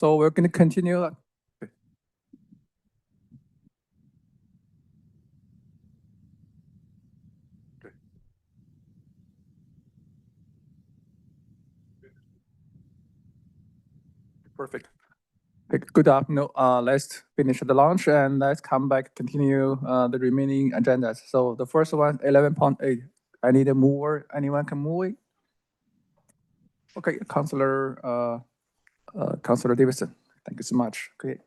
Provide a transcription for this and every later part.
So we're going to continue. Perfect. Good afternoon. Let's finish the launch and let's come back, continue the remaining agendas. So the first one, 11.8. I need a mover. Anyone can move it? Okay, Councillor Davidson. Thank you so much. Okay.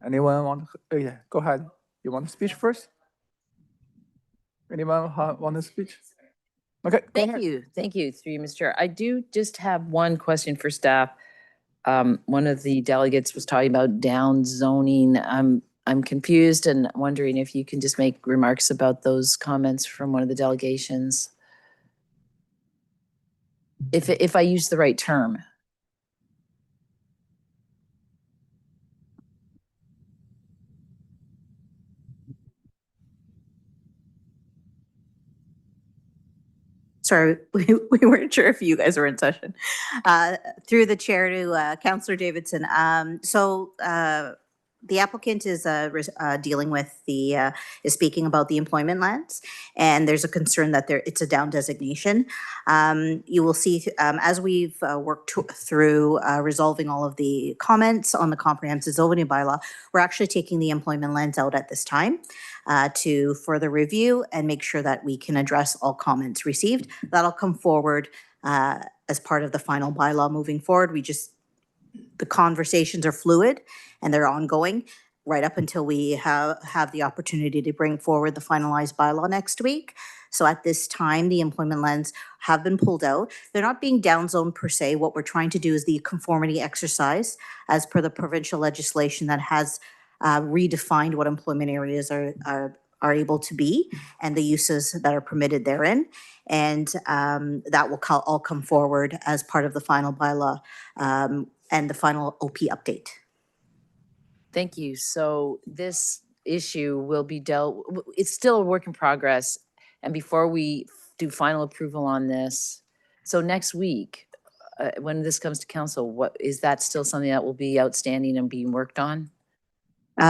Anyone want? Yeah, go ahead. You want to speak first? Anyone want to speak? Okay. Thank you, through you, Mr. Chair. I do just have one question for staff. One of the delegates was talking about down zoning. I'm confused and wondering if you can just make remarks about those comments from one of the delegations. If I use the right term. Sorry, we weren't sure if you guys were in session. Through the chair to Councillor Davidson. The applicant is dealing with is speaking about the employment lands, and there's a concern that it's a down designation. You will see as we've worked through resolving all of the comments on the comprehensive zoning bylaw, we're actually taking the employment lands out at this time to further review and make sure that we can address all comments received. That'll come forward as part of the final bylaw moving forward. The conversations are fluid and they're ongoing right up until we have the opportunity to bring forward the finalized bylaw next week. So at this time, the employment lands have been pulled out. They're not being downzoned per se. What we're trying to do is the conformity exercise as per the provincial legislation that has redefined what employment areas are able to be and the uses that are permitted therein. And that will all come forward as part of the final bylaw and the final OP update. Thank you. So this issue will be it's still a work in progress. And before we do final approval on this, so next week, when this comes to council, is that still something that will be outstanding and being worked on?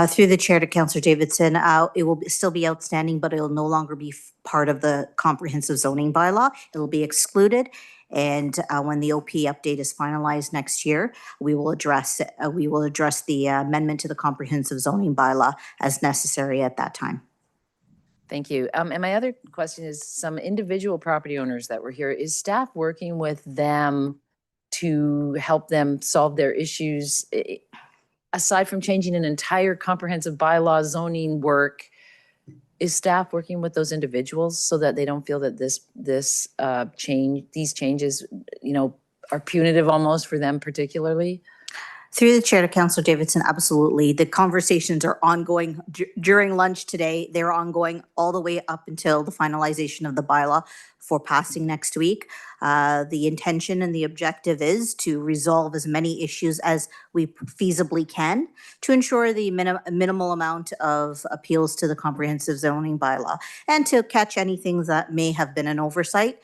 Through the chair to Councillor Davidson, it will still be outstanding, but it will no longer be part of the comprehensive zoning bylaw. It will be excluded. And when the OP update is finalized next year, we will address the amendment to the comprehensive zoning bylaw as necessary at that time. Thank you. And my other question is some individual property owners that were here. Is staff working with them to help them solve their issues? Aside from changing an entire comprehensive bylaw zoning work, is staff working with those individuals so that they don't feel that these changes, are punitive almost for them particularly? Through the chair to Councillor Davidson, absolutely. The conversations are ongoing during lunch today. They're ongoing all the way up until the finalization of the bylaw for passing next week. The intention and the objective is to resolve as many issues as we feasibly can to ensure the minimal amount of appeals to the comprehensive zoning bylaw and to catch anything that may have been an oversight.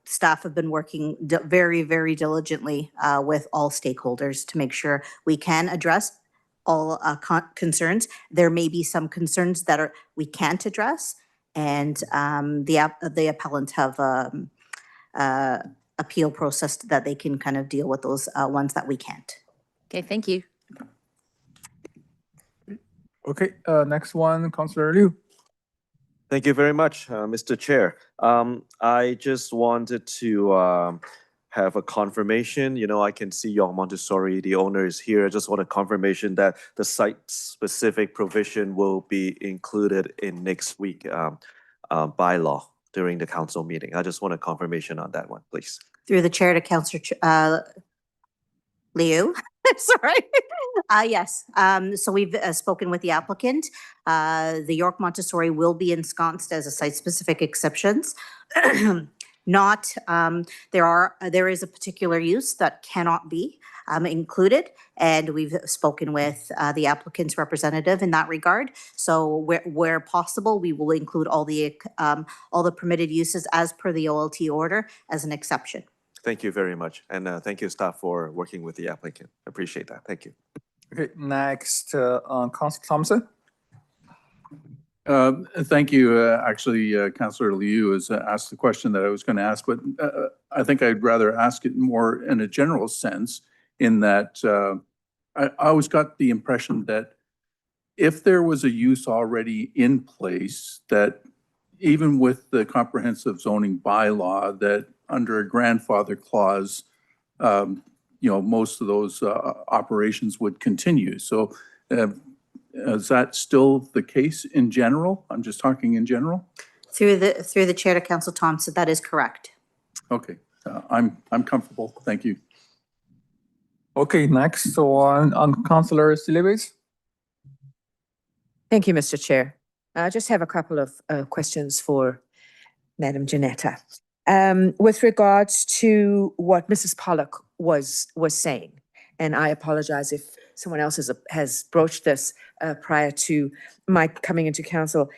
Staff have been working very, very diligently with all stakeholders to make sure we can address all concerns. There may be some concerns that we can't address, and the appellants have appeal process that they can kind of deal with those ones that we can't. Okay, thank you. Okay, next one, Councillor Liu. Thank you very much, Mr. Chair. I just wanted to have a confirmation. I can see Young Montessori, the owner, is here. I just want a confirmation that the site-specific provision will be included in next week bylaw during the council meeting. I just want a confirmation on that one, please. Through the chair to Councillor Liu. Sorry. Yes. So we've spoken with the applicant. The York Montessori will be ensconced as a site-specific exceptions. There is a particular use that cannot be included, and we've spoken with the applicant's representative in that regard. So where possible, we will include all the permitted uses as per the OLT order as an exception. Thank you very much. And thank you, staff, for working with the applicant. Appreciate that. Thank you. Okay, next, Councilor Thompson. Thank you. Actually, Councillor Liu has asked the question that I was going to ask, but I think I'd rather ask it more in a general sense, in that I always got the impression that if there was a use already in place, that even with the comprehensive zoning bylaw, that under a grandfather clause, most of those operations would continue. So is that still the case in general? I'm just talking in general. Through the chair to Council Thompson, that is correct. Okay, I'm comfortable. Thank you. Okay, next one, Councilor Silibes. Thank you, Mr. Chair. I just have a couple of questions for Madam Janetta. With regards to what Mrs. Pollock was saying, and I apologize if someone else has broached this prior to my coming into council.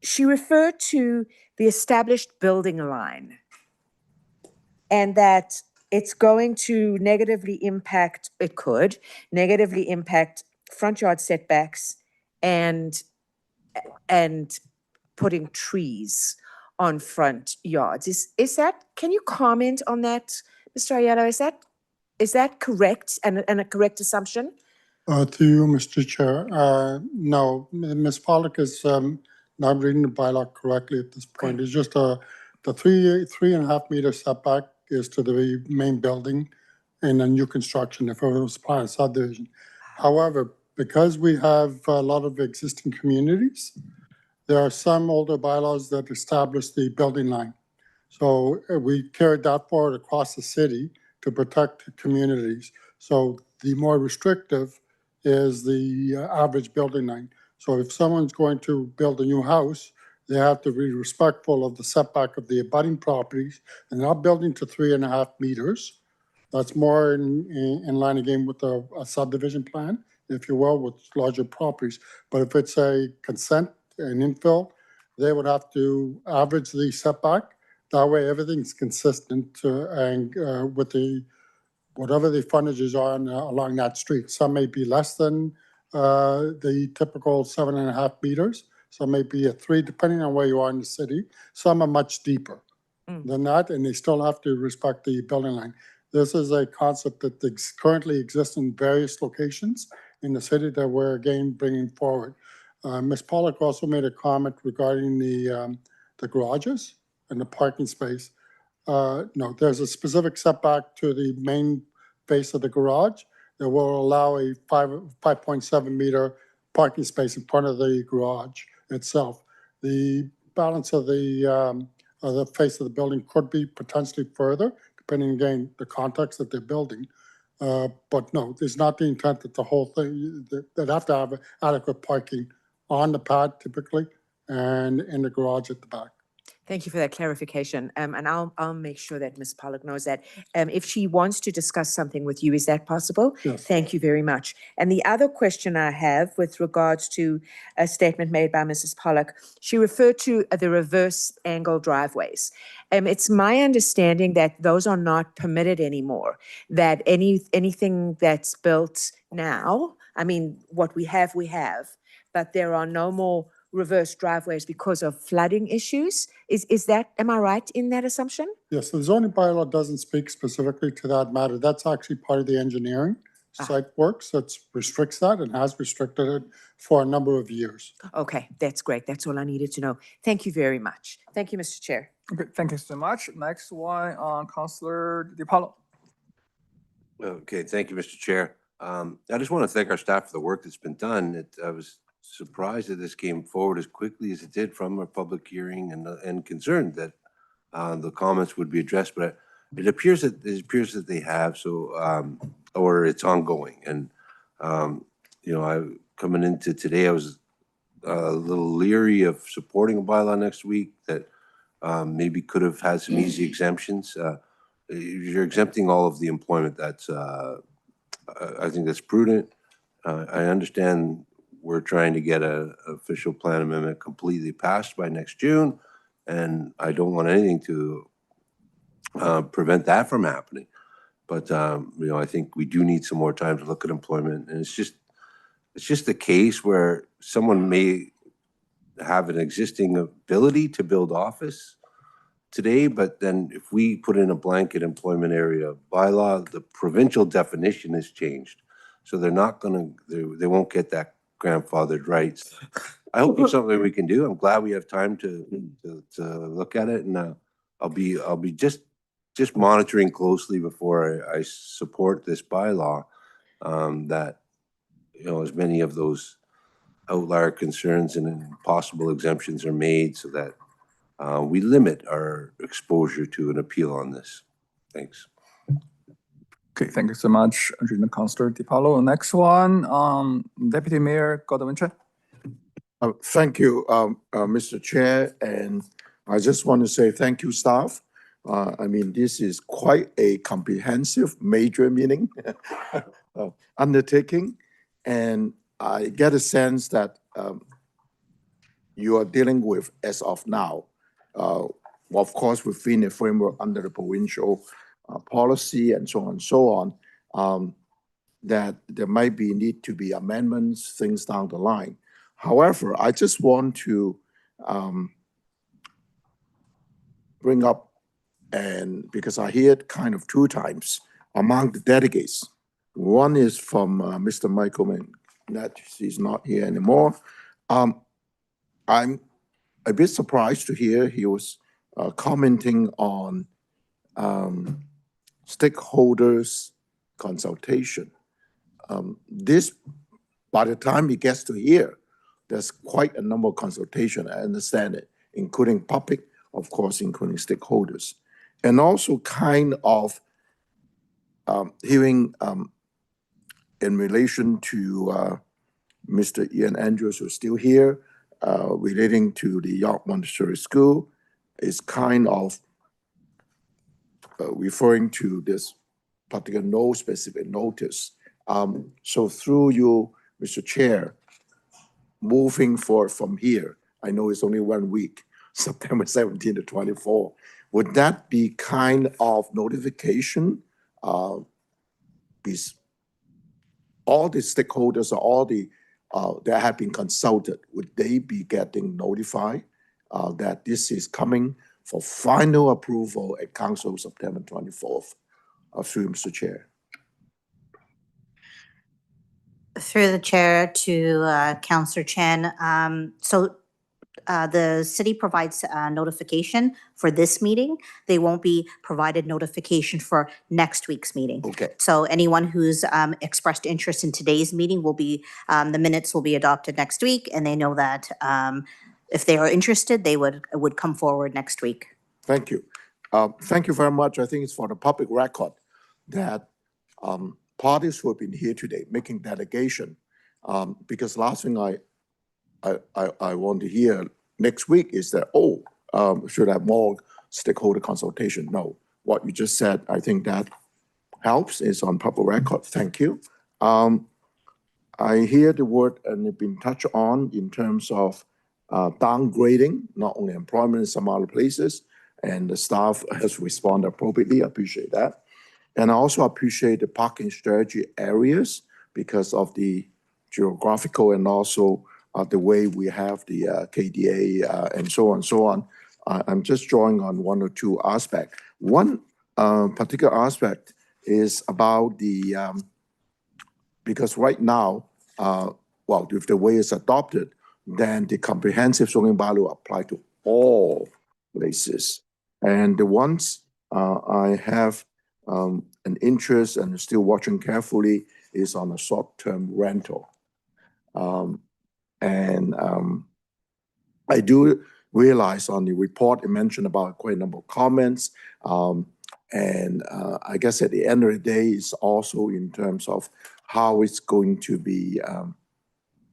She referred to the established building line and that it's going to negatively impact, it could negatively impact front yard setbacks and putting trees on front yards. Is that, can you comment on that, Mr. Ayala? Is that correct and a correct assumption? To you, Mr. Chair. No, Ms. Pollock is not reading the bylaw correctly at this point. It's just the 3.5 meter setback is to the main building in a new construction if it was planned subdivision. However, because we have a lot of existing communities, there are some older bylaws that establish the building line. So we carried that forward across the city to protect the communities. So the more restrictive is the average building line. So if someone's going to build a new house, they have to be respectful of the setback of the abutting properties and not building to 3.5 meters. That's more in line again with a subdivision plan, if you will, with larger properties. But if it's a consent and infill, they would have to average the setback. That way everything's consistent and with whatever the frontages are along that street. Some may be less than the typical 7.5 meters. Some may be at 3, depending on where you are in the city. Some are much deeper than that, and they still have to respect the building line. This is a concept that currently exists in various locations in the city that we're again bringing forward. Ms. Pollock also made a comment regarding the garages and the parking space. No, there's a specific setback to the main face of the garage that will allow a 5.7 meter parking space in front of the garage itself. The balance of the face of the building could be potentially further, depending again the context that they're building. But no, it's not the intent that the whole thing, they'd have to have adequate parking on the pad typically and in the garage at the back. Thank you for that clarification. And I'll make sure that Ms. Pollock knows that. If she wants to discuss something with you, is that possible? Yes. Thank you very much. And the other question I have with regards to a statement made by Mrs. Pollock, she referred to the reverse angle driveways. It's my understanding that those are not permitted anymore, that anything that's built now, I mean, what we have, but there are no more reverse driveways because of flooding issues. Is that, am I right in that assumption? Yes, the zoning bylaw doesn't speak specifically to that matter. That's actually part of the engineering site works that restricts that and has restricted it for a number of years. Okay, that's great. That's all I needed to know. Thank you very much. Thank you, Mr. Chair. Okay, thank you so much. Next one, Councilor DiPaolo. Okay, thank you, Mr. Chair. I just want to thank our staff for the work that's been done. I was surprised that this came forward as quickly as it did from a public hearing and concerned that the comments would be addressed, but it appears that they have, so or it's ongoing. And coming into today, I was a little leery of supporting a bylaw next week that maybe could have had some easy exemptions. You're exempting all of the employment. That's I think that's prudent. I understand we're trying to get an official plan amendment completely passed by next June, and I don't want anything to prevent that from happening. But, I think we do need some more time to look at employment. And it's just a case where someone may have an existing ability to build office today, but then if we put in a blanket employment area bylaw, the provincial definition has changed. So they're not they won't get that grandfathered rights. I hope it's something we can do. I'm glad we have time to look at it, and I'll be just monitoring closely before I support this bylaw, that, as many of those outlier concerns and possible exemptions are made so that we limit our exposure to an appeal on this. Thanks. Okay, thank you so much, Regional Councillor DiPaolo. Next one, Deputy Mayor Gordon Winchell. Thank you, Mr. Chair, and I just want to say thank you, staff. This is quite a comprehensive major meeting undertaking, and I get a sense that you are dealing with, as of now, of course, within a framework under the provincial policy and so on and so on, that there might need to be amendments, things down the line. However, I just want to bring up, and because I hear it kind of two times among the delegates. One is from Mr. Michael that he's not here anymore. I'm a bit surprised to hear he was commenting on stakeholders consultation. This, by the time he gets to here, there's quite a number of consultation, I understand it, including public, of course, including stakeholders. And also kind of hearing in relation to Mr. Ian Andrews, who's still here, relating to the York Montessori School, is kind of referring to this particular no specific notice. So through you, Mr. Chair, moving forward from here, I know it's only 1 week, September 17 to 24. Would that be kind of notification? All the stakeholders or all the that have been consulted, would they be getting notified that this is coming for final approval at Council September 24th? Through Mr. Chair. Through the chair to Councillor Chen. The city provides notification for this meeting. They won't be provided notification for next week's meeting. Okay. So anyone who's expressed interest in today's meeting will be, the minutes will be adopted next week, and they know that if they are interested, they would come forward next week. Thank you. Thank you very much. I think it's for the public record that parties who have been here today making delegation, because last thing I want to hear next week is that, should have more stakeholder consultation. No, what you just said, I think that helps, is on public record. Thank you. I hear the word and it's been touched on in terms of downgrading, not only employment in some other places, and the staff has responded appropriately. I appreciate that. And I also appreciate the parking strategy areas because of the geographical and also the way we have the KDA and so on and so on. I'm just drawing on one or two aspects. One particular aspect is about the, because right now, if the way it's adopted, then the comprehensive zoning bylaw apply to all places. And the ones I have an interest and still watching carefully is on a short-term rental. I do realize on the report it mentioned about quite a number of comments. I guess at the end of the day, it's also in terms of how it's going to be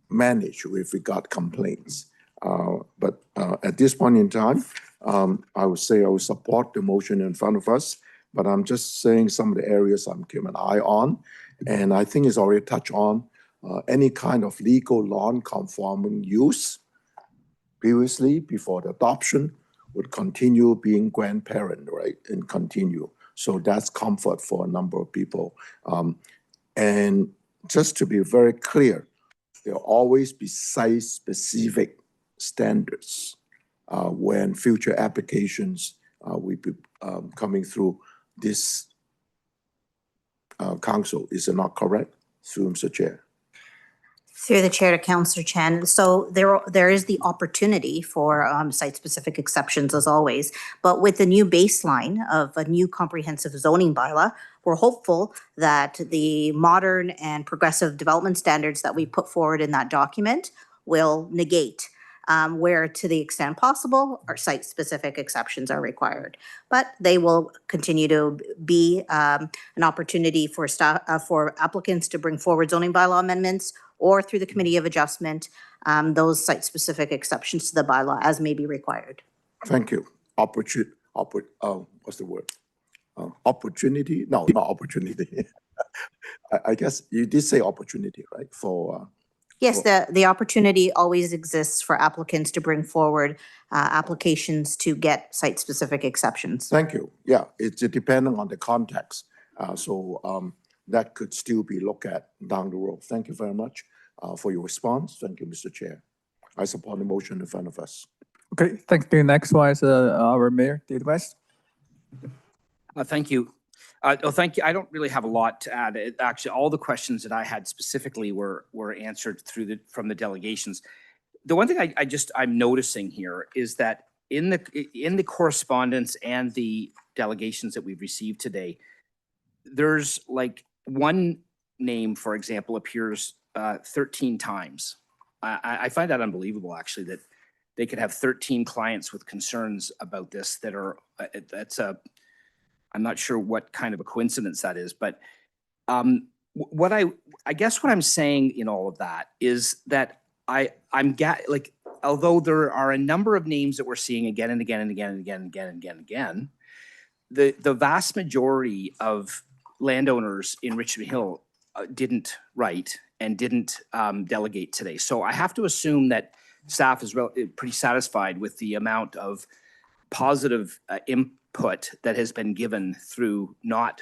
managed if we got complaints. But at this point in time, I would say I would support the motion in front of us, but I'm just saying some of the areas I'm keeping an eye on. And I think it's already touched on any kind of legal non-conforming use previously before the adoption would continue being grandparent, right, and continue. So that's comfort for a number of people. And just to be very clear, there'll always be site-specific standards when future applications will be coming through this council. Is it not correct, through Mr. Chair? Through the chair to Councillor Chan. So there is the opportunity for site-specific exceptions as always, but with the new baseline of a new comprehensive zoning bylaw, we're hopeful that the modern and progressive development standards that we put forward in that document will negate where to the extent possible, our site-specific exceptions are required. But they will continue to be an opportunity for for applicants to bring forward zoning bylaw amendments or through the Committee of Adjustment, those site-specific exceptions to the bylaw as may be required. Thank you. What's the word? Opportunity? No, not opportunity. I guess you did say opportunity, right? For Yes, the opportunity always exists for applicants to bring forward applications to get site-specific exceptions. Thank you. Yeah, it's depending on the context. That could still be looked at down the road. Thank you very much for your response. Thank you, Mr. Chair. I support the motion in front of us. Okay, thank you. Next one is our Mayor, David West. Thank you. Thank you. I don't really have a lot to add. Actually, all the questions that I had specifically were answered from the delegations. The one thing I'm noticing here is that in the correspondence and the delegations that we've received today, there's like one name, for example, appears 13 times. I find that unbelievable, actually, that they could have 13 clients with concerns about this that are, I'm not sure what kind of a coincidence that is, but I guess what I'm saying in all of that is that although there are a number of names that we're seeing again and again and again and again and again and again and again, the vast majority of landowners in Richmond Hill didn't write and didn't delegate today. So I have to assume that staff is pretty satisfied with the amount of positive input that has been given through not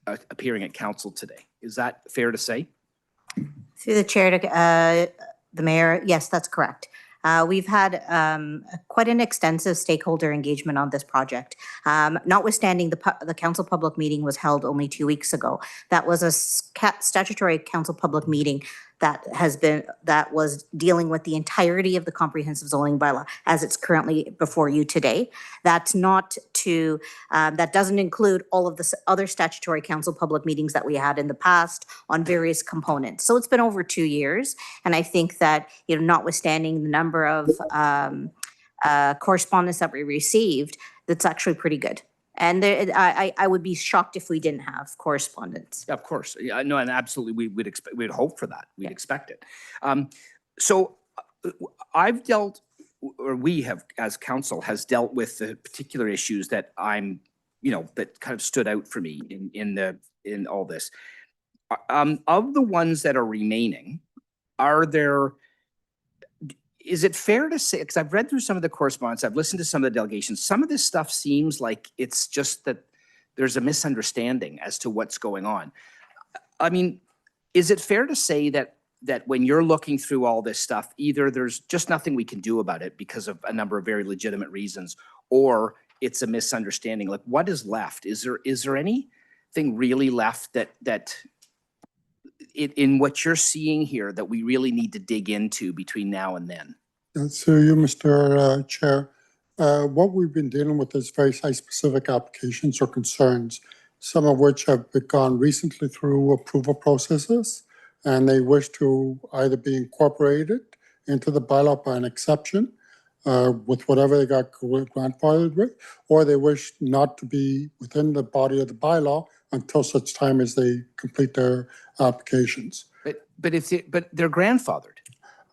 appearing at council today. Is that fair to say? Through the chair to the mayor, yes, that's correct. We've had quite an extensive stakeholder engagement on this project. Notwithstanding the council public meeting was held only 2 weeks ago. That was a statutory council public meeting that was dealing with the entirety of the comprehensive zoning bylaw as it's currently before you today. That's not to, that doesn't include all of the other statutory council public meetings that we had in the past on various components. So it's been over 2 years. And I think that, notwithstanding the number of correspondence that we received, that's actually pretty good. And I would be shocked if we didn't have correspondence. Of course. Yeah, no, and absolutely, we'd hope for that. We'd expect it. So we have, as council, has dealt with the particular issues that that kind of stood out for me in all this. Of the ones that are remaining, is it fair to say, because I've read through some of the correspondence, I've listened to some of the delegations, some of this stuff seems like it's just that there's a misunderstanding as to what's going on. I mean, is it fair to say that when you're looking through all this stuff, either there's just nothing we can do about it because of a number of very legitimate reasons, or it's a misunderstanding? Like, what is left? Is there anything really left that in what you're seeing here that we really need to dig into between now and then? So you, Mr. Chair, what we've been dealing with is very site-specific applications or concerns, some of which have gone recently through approval processes, and they wish to either be incorporated into the bylaw by an exception with whatever they got grandfathered with, or they wish not to be within the body of the bylaw until such time as they complete their applications. But they're grandfathered.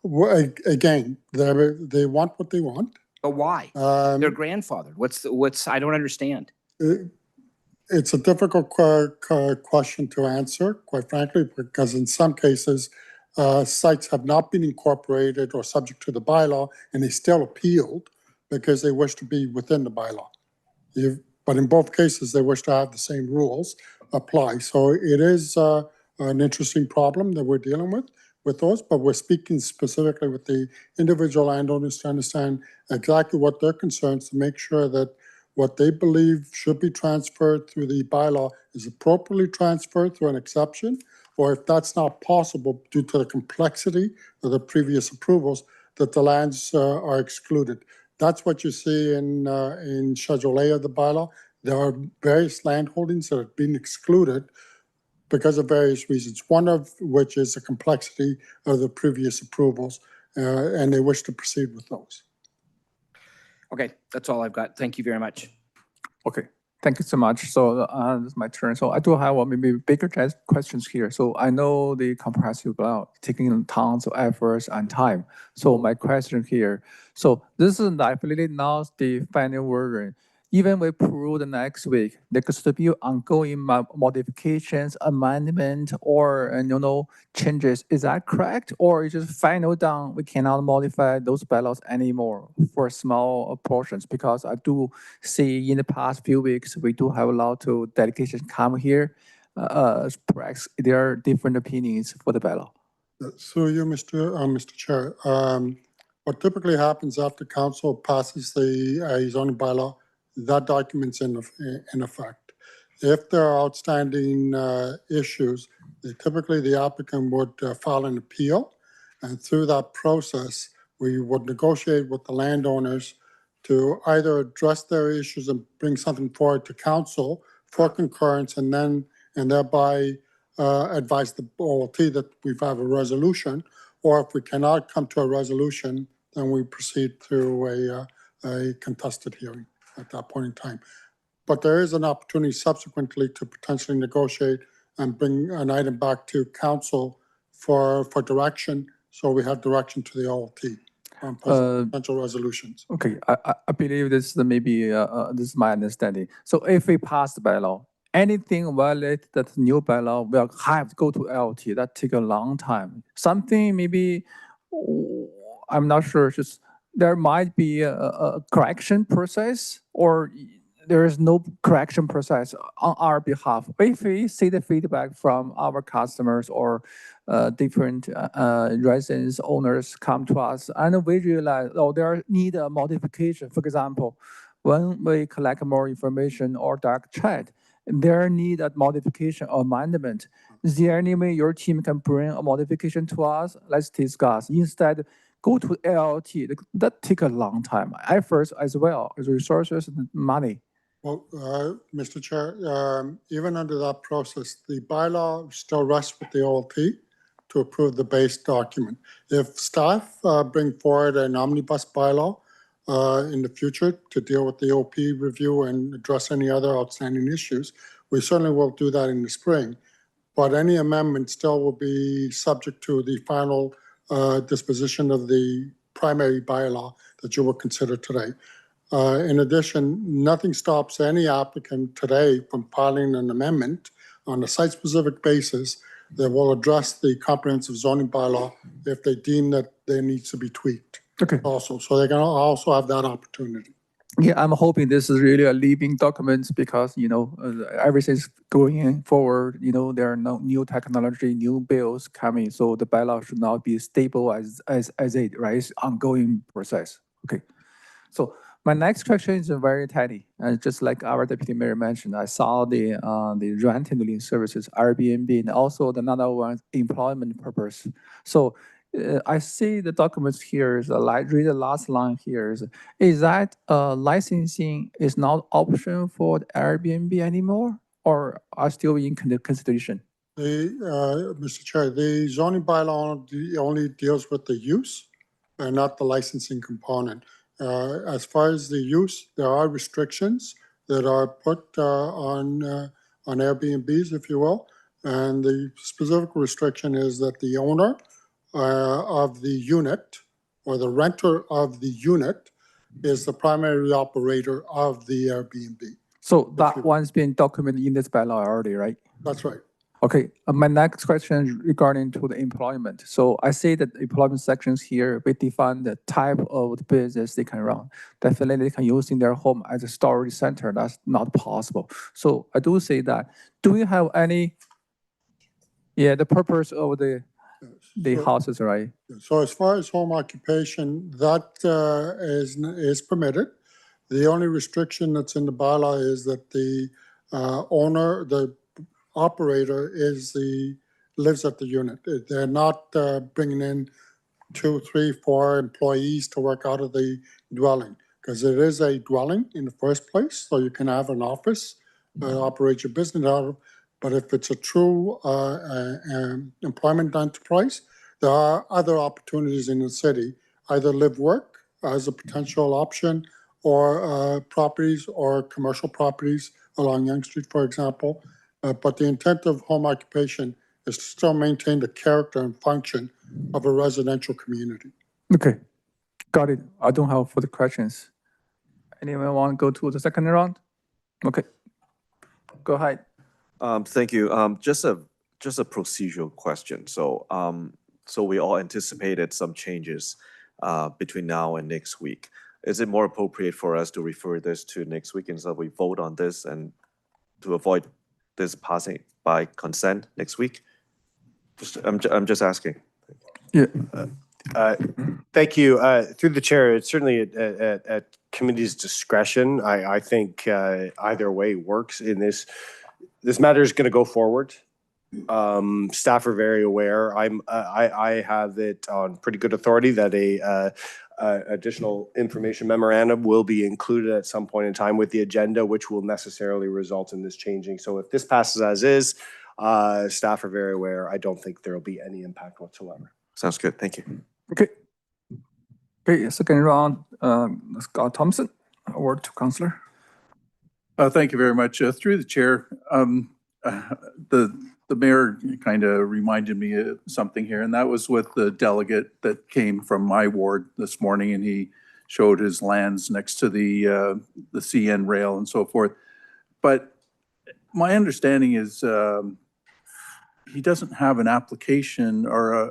Well, again, they want what they want. But why? They're grandfathered. What's I don't understand. It's a difficult question to answer, quite frankly, because in some cases, sites have not been incorporated or subject to the bylaw, and they still appealed because they wish to be within the bylaw. But in both cases, they wish to have the same rules apply. So it is an interesting problem that we're dealing with those, but we're speaking specifically with the individual landowners to understand exactly what their concerns, to make sure that what they believe should be transferred through the bylaw is appropriately transferred through an exception, or if that's not possible due to the complexity of the previous approvals, that the lands are excluded. That's what you see in Schedule A of the bylaw. There are various land holdings that have been excluded because of various reasons, one of which is the complexity of the previous approvals, and they wish to proceed with those. Okay, that's all I've got. Thank you very much. Okay, thank you so much. So it's my turn. So I do have maybe bigger questions here. So I know the comprehensive plan taking tons of efforts and time. So my question here, so this is definitely not the final version. Even we approve the next week, there could still be ongoing modifications, amendment, or changes. Is that correct? Or is just final done? We cannot modify those bylaws anymore for small portions, because I do see in the past few weeks we do have a lot of delegations come here. Perhaps there are different opinions for the bylaw. Through you, Mr. Chair. What typically happens after council passes the zoning bylaw, that document's in effect. If there are outstanding issues, typically the applicant would file an appeal, and through that process, we would negotiate with the landowners to either address their issues and bring something forward to council for concurrence, and thereby advise the OLT that we have a resolution, or if we cannot come to a resolution, then we proceed through a contested hearing at that point in time. But there is an opportunity subsequently to potentially negotiate and bring an item back to council for direction, so we have direction to the OLT on potential resolutions. Okay, I believe this is maybe this is my understanding. So if we pass the bylaw, anything violate that new bylaw will have to go to LT. That take a long time. Something maybe I'm not sure. Just there might be a correction process, or there is no correction process on our behalf. If we see the feedback from our customers or different residents, owners come to us, and we realize, oh, there need a modification. For example, when we collect more information or dark chat, there need a modification or amendment. Is there any way your team can bring a modification to us? Let's discuss. Instead, go to LLT. That take a long time. Efforts as well as resources and money. Well, Mr. Chair, even under that process, the bylaw still rests with the OLT to approve the base document. If staff bring forward an omnibus bylaw in the future to deal with the OP review and address any other outstanding issues, we certainly will do that in the spring. But any amendment still will be subject to the final disposition of the primary bylaw that you will consider today. In addition, nothing stops any applicant today from filing an amendment on a site-specific basis that will address the comprehensive zoning bylaw if they deem that there needs to be tweaked. Okay. Also, so they can also have that opportunity. Yeah, I'm hoping this is really a living document, because everything's going forward. There are no new technology, new bills coming, so the bylaw should not be stable as it, right? It's ongoing process. Okay, so my next question is very tiny, and just like our deputy mayor mentioned, I saw the rent-and-living services, Airbnb, and also another one, employment purpose. So I see the documents here. Read the last line here. Is that licensing is not option for the Airbnb anymore, or are still in consideration? Mr. Chair, the zoning bylaw only deals with the use and not the licensing component. As far as the use, there are restrictions that are put on Airbnbs, if you will. And the specific restriction is that the owner of the unit or the renter of the unit is the primary operator of the Airbnb. So that one's been documented in this bylaw already, right? That's right. Okay, my next question is regarding to the employment. So I see that the employment sections here, we define the type of the business they can run. Definitely they can use in their home as a storage center. That's not possible. So I do say that, do we have any, the purpose of the So- houses, right? So as far as home occupation, that is permitted. The only restriction that's in the bylaw is that the owner, the operator lives at the unit. They're not bringing in 2, 3, 4 employees to work out of the dwelling, because it is a dwelling in the first place, so you can have an office, operate your business out of. But if it's a true employment enterprise, there are other opportunities in the city, either live work as a potential option, or properties or commercial properties along Yonge Street, for example. But the intent of home occupation is to still maintain the character and function of a residential community. Okay, got it. I don't have further questions. Anyone want to go to the second round? Okay, go ahead. Thank you. Just a procedural question. So, so we all anticipated some changes between now and next week. Is it more appropriate for us to refer this to next week instead we vote on this and to avoid this passing by consent next week? I'm just asking. Yeah. Thank you. Through the chair, it's certainly at committee's discretion. I think either way works in this. This matter is going to go forward. Staff are very aware. I have it on pretty good authority that a additional information memorandum will be included at some point in time with the agenda, which will necessarily result in this changing. So if this passes as is, staff are very aware. I don't think there will be any impact whatsoever. Sounds good. Thank you. Okay. Okay, second round, Scott Thompson, word to Councillor. Thank you very much. Through the chair, the mayor kind of reminded me of something here, and that was with the delegate that came from my ward this morning, and he showed his lands next to the CN rail and so forth. But my understanding is he doesn't have an application or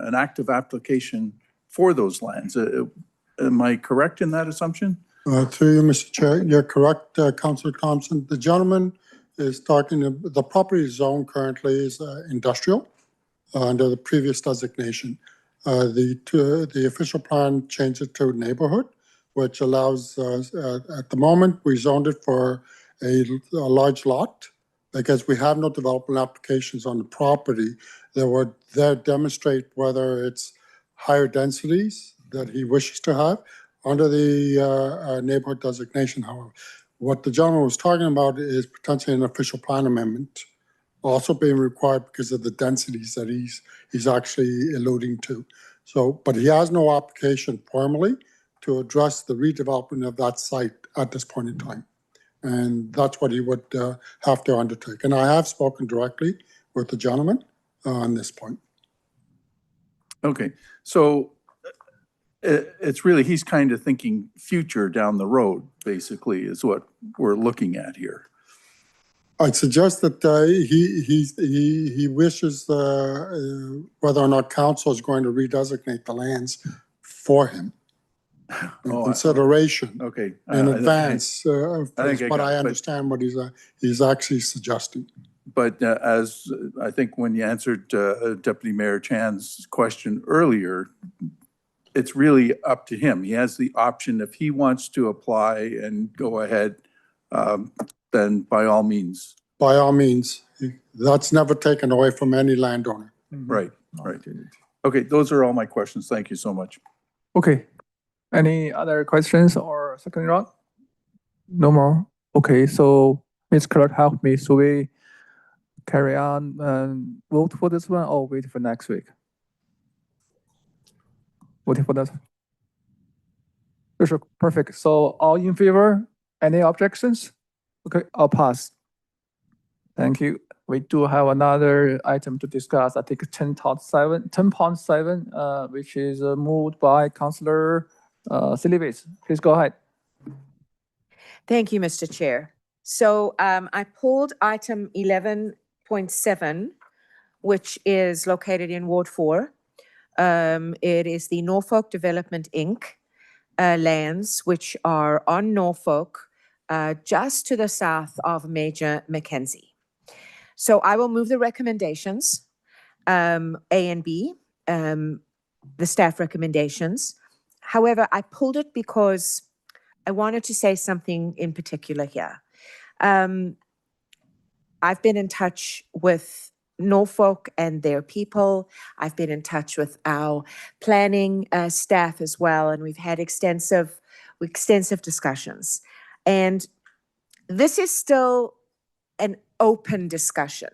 an active application for those lands. Am I correct in that assumption? Through you, Mr. Chair, you're correct, Councillor Thompson. The gentleman is talking, the property zone currently is industrial under the previous designation. The official plan changed it to neighborhood, which allows, at the moment, we zoned it for a large lot because we have no development applications on the property that would demonstrate whether it's higher densities that he wishes to have under the neighborhood designation. However, what the gentleman was talking about is potentially an official plan amendment also being required because of the densities that he's actually alluding to. So, but he has no application formally to address the redevelopment of that site at this point in time. And that's what he would have to undertake. And I have spoken directly with the gentleman on this point. Okay, so it's really, he's kind of thinking future down the road, basically, is what we're looking at here. I'd suggest that he wishes whether or not council is going to redesignate the lands for him. In consideration Okay. in advance, but I it, understand what he's actually suggesting. But as I think when you answered Deputy Mayor Chan's question earlier, it's really up to him. He has the option if he wants to apply and go ahead, then by all means. By all means, that's never taken away from any landowner. Right, right. Okay, those are all my questions. Thank you so much. Okay, any other questions or second round? No more. Okay, so Ms. Clerk, help me. So we carry on and vote for this one or wait for next week? Voting for that. Sure, perfect. So all in favor? Any objections? Okay, I'll pass. Thank you. We do have another item to discuss. I think 10.7, which is moved by Councillor Silivis. Please go ahead. Thank you, Mr. Chair. So I pulled item 11 11.7, which is located in Ward 4. It is the Norfolk Development, Inc. Lands, which are on Norfolk, just to the south of Major Mackenzie. So I will move the recommendations, A and B, the staff recommendations. However, I pulled it because I wanted to say something in particular here. I've been in touch with Norfolk and their people. I've been in touch with our planning staff as well, and we've had extensive discussions. And this is still an open discussion.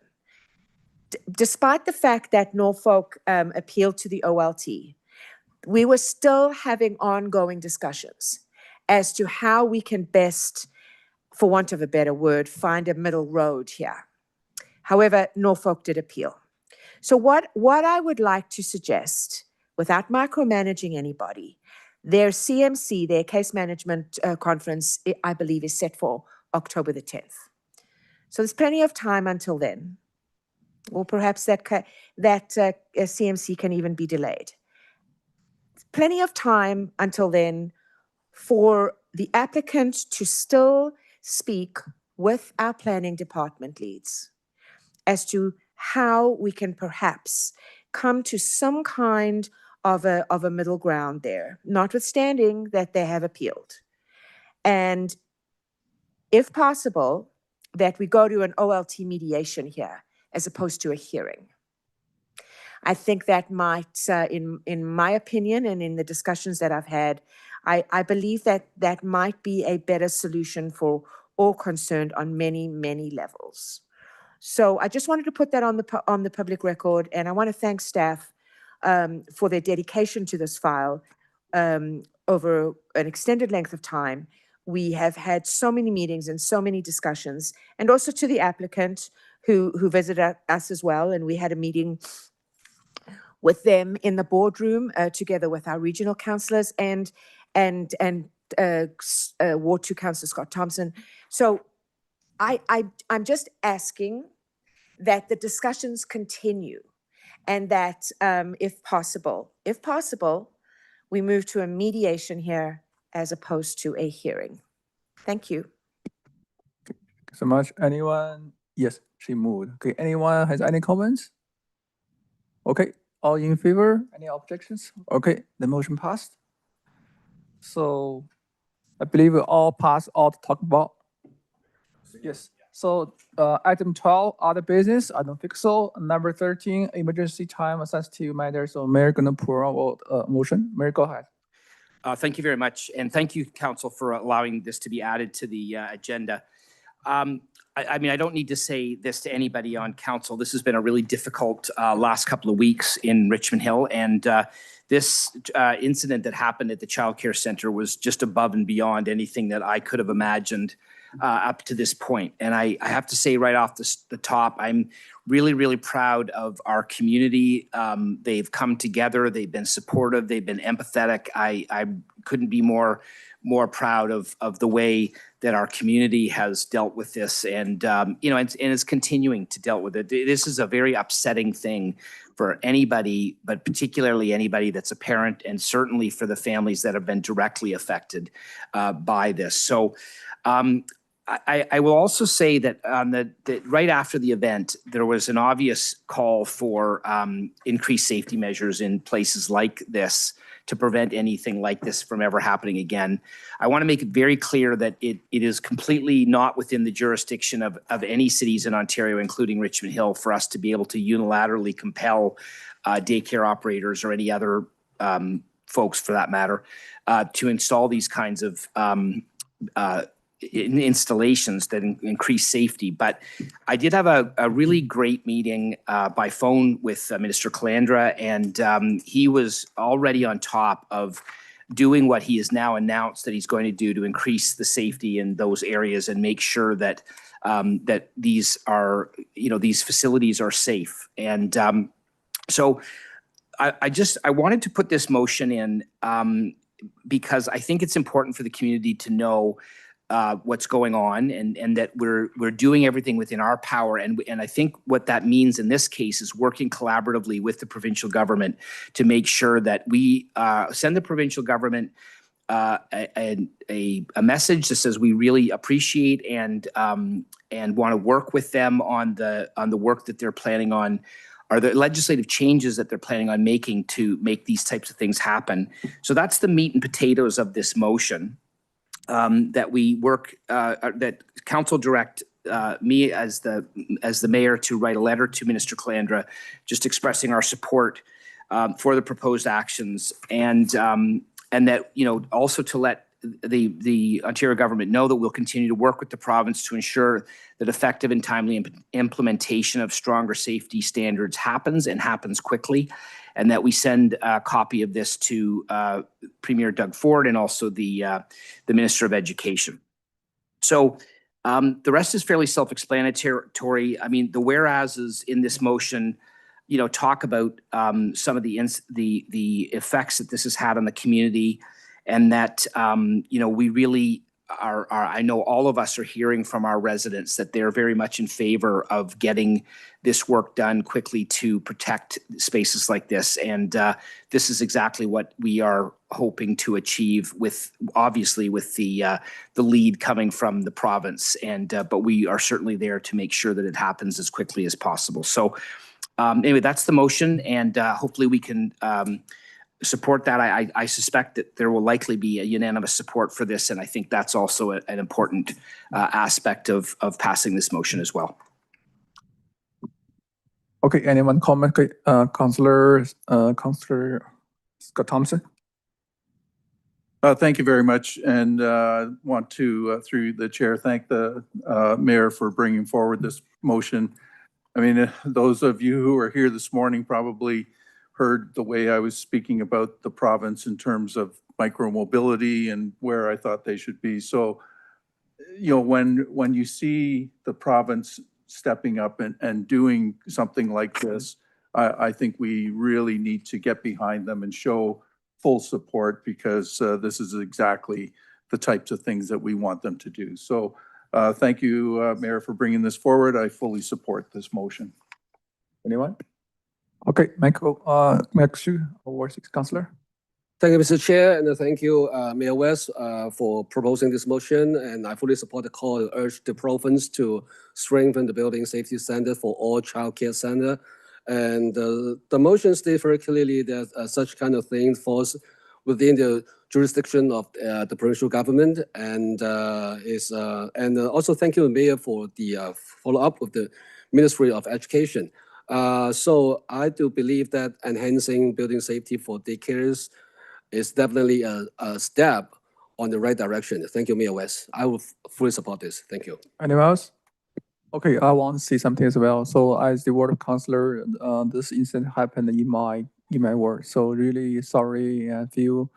Despite the fact that Norfolk appealed to the OLT, we were still having ongoing discussions as to how we can best, for want of a better word, find a middle road here. However, Norfolk did appeal. So what I would like to suggest, without micromanaging anybody, their CMC, their case management conference, I believe, is set for October the 10th. So there's plenty of time until then. Or perhaps that CMC can even be delayed. Plenty of time until then for the applicant to still speak with our planning department leads as to how we can perhaps come to some kind of a middle ground there, notwithstanding that they have appealed. And if possible, that we go to an OLT mediation here as opposed to a hearing. I think that might, in my opinion and in the discussions that I've had, I believe that might be a better solution for all concerned on many, many levels. So I just wanted to put that on the public record, and I want to thank staff for their dedication to this file over an extended length of time. We have had so many meetings and so many discussions, and also to the applicant who visited us as well, and we had a meeting with them in the boardroom together with our regional councillors and Ward 2 Councillor Scott Thompson. So I'm just asking that the discussions continue and that if possible, we move to a mediation here as opposed to a hearing. Thank you. Thank you so much. Anyone? Yes, she moved. Okay, anyone has any comments? Okay, all in favor? Any objections? Okay, the motion passed. So I believe we all passed all to talk about. Yes. So item 12, other business, I don't think so. Number 13, emergency time sensitive matters. So Mayor gonna pour out a motion. Mayor, go ahead. Thank you very much. And thank you, Council, for allowing this to be added to the agenda. I mean, I don't need to say this to anybody on council. This has been a really difficult last couple of weeks in Richmond Hill. And this incident that happened at the Child Care Center was just above and beyond anything that I could have imagined up to this point. And I have to say right off the top, I'm really, really proud of our community. They've come together. They've been supportive. They've been empathetic. I couldn't be more proud of the way that our community has dealt with this, and you know, and is continuing to deal with it. This is a very upsetting thing for anybody, but particularly anybody that's a parent, and certainly for the families that have been directly affected by this. So I will also say that that right after the event, there was an obvious call for increased safety measures in places like this to prevent anything like this from ever happening again. I want to make it very clear that it is completely not within the jurisdiction of any cities in Ontario, including Richmond Hill, for us to be able to unilaterally compel daycare operators or any other folks, for that matter, to install these kinds of installations that increase safety. But I did have a really great meeting by phone with Minister Calandra, and he was already on top of doing what he has now announced that he's going to do to increase the safety in those areas and make sure that that these are, you know, these facilities are safe. And so I wanted to put this motion in because I think it's important for the community to know what's going on and that we're doing everything within our power. And I think what that means in this case is working collaboratively with the provincial government to make sure that we send the provincial government a message that says we really appreciate and want to work with them on the work that they're planning on, or the legislative changes that they're planning on making to make these types of things happen. So that's the meat and potatoes of this motion. That we work, that council direct me as the mayor to write a letter to Minister Calandra, just expressing our support for the proposed actions, and that, you know, also to let the Ontario government know that we'll continue to work with the province to ensure that effective and timely implementation of stronger safety standards happens and happens quickly, and that we send a copy of this to Premier Doug Ford and also the Minister of Education. So the rest is fairly self-explanatory. I mean, the whereases in this motion, you know, talk about some of the effects that this has had on the community, and that you know, we really are. I know all of us are hearing from our residents that they're very much in favor of getting this work done quickly to protect spaces like this, and this is exactly what we are hoping to achieve, with obviously with the lead coming from the province, and but we are certainly there to make sure that it happens as quickly as possible. So anyway, that's the motion, and hopefully we can support that. I suspect that there will likely be a unanimous support for this, and I think that's also an important aspect of passing this motion as well. Okay, anyone comment? Councillor Scott Thompson. Thank you very much, and want to, through the chair, thank the mayor for bringing forward this motion. I mean, those of you who are here this morning probably heard the way I was speaking about the province in terms of micromobility and where I thought they should be. So, you know, when you see the province stepping up and doing something like this, I think we really need to get behind them and show full support, because this is exactly the types of things that we want them to do. So thank you, Mayor, for bringing this forward. I fully support this motion. Anyone? Okay, Michael, next you, Ward 6 Councillor. Thank you, Mr. Chair, and thank you, Mayor West, for proposing this motion. And I fully support the call to urge the province to strengthen the building safety standard for all childcare center. And the motion states very clearly that such kind of thing falls within the jurisdiction of the provincial government, and also thank you, Mayor, for the follow-up with the Ministry of Education. So I do believe that enhancing building safety for daycares is definitely a step on the right direction. Thank you, Mayor West. I will fully support this. Thank you. Anyone else? Okay, I want to say something as well. So as the ward councillor, this incident happened in my ward. So really sorry, and feel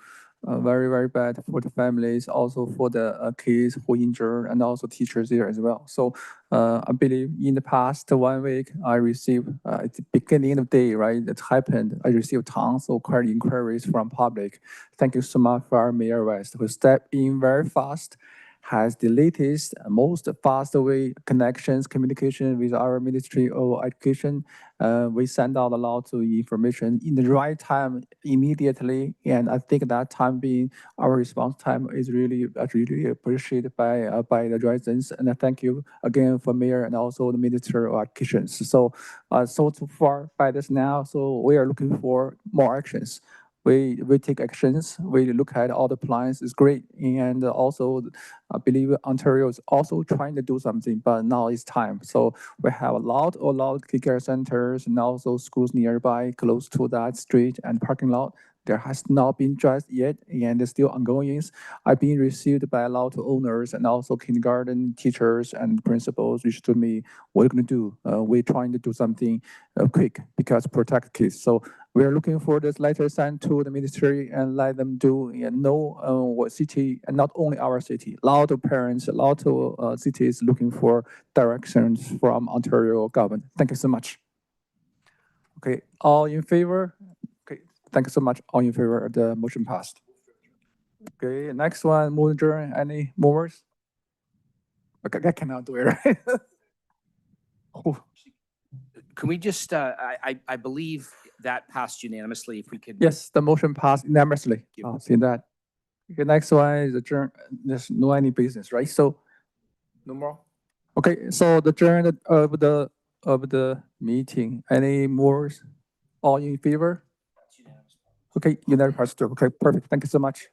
very, very bad for the families, also for the kids who injured, and also teachers there as well. So I believe in the past 1 week, I received at the beginning of the day, right, that happened, I received tons of inquiries from public. Thank you so much for our Mayor West, who stepped in very fast, has the latest, most fast way connections, communication with our Ministry of Education. We send out a lot of information in the right time, immediately, and I think that time being our response time is really appreciated by the residents. And I thank you again for Mayor and also the Minister of Education. So so far by this now, so we are looking for more actions. We take actions, we look at all the plans, it's great. And also, I believe Ontario is also trying to do something, but now it's time. So we have a lot of care centers and also schools nearby, close to that street and parking lot. There has not been addressed yet, and it's still ongoing. I've been received by a lot of owners and also kindergarten teachers and principals reached to me, what are you going to do? We're trying to do something quick because protect kids. So we are looking for this letter sent to the ministry and let them do and know what city, and not only our city, a lot of parents, a lot of cities looking for directions from Ontario government. Thank you so much. Okay, all in favor? Okay, thank you so much. All in favor, the motion passed. Okay, next one, motion adjourned. Any movers? Okay, I cannot do it, right? Oh, Can we just, I believe that passed unanimously. If we could. yes, the motion passed unanimously. you. I'll see that. Okay, next one is adjourn, there's no any business, right? So, no more? Okay, so the adjourn of the meeting, any more? All in favor? Okay, unanimous, okay, perfect. Thank you so much.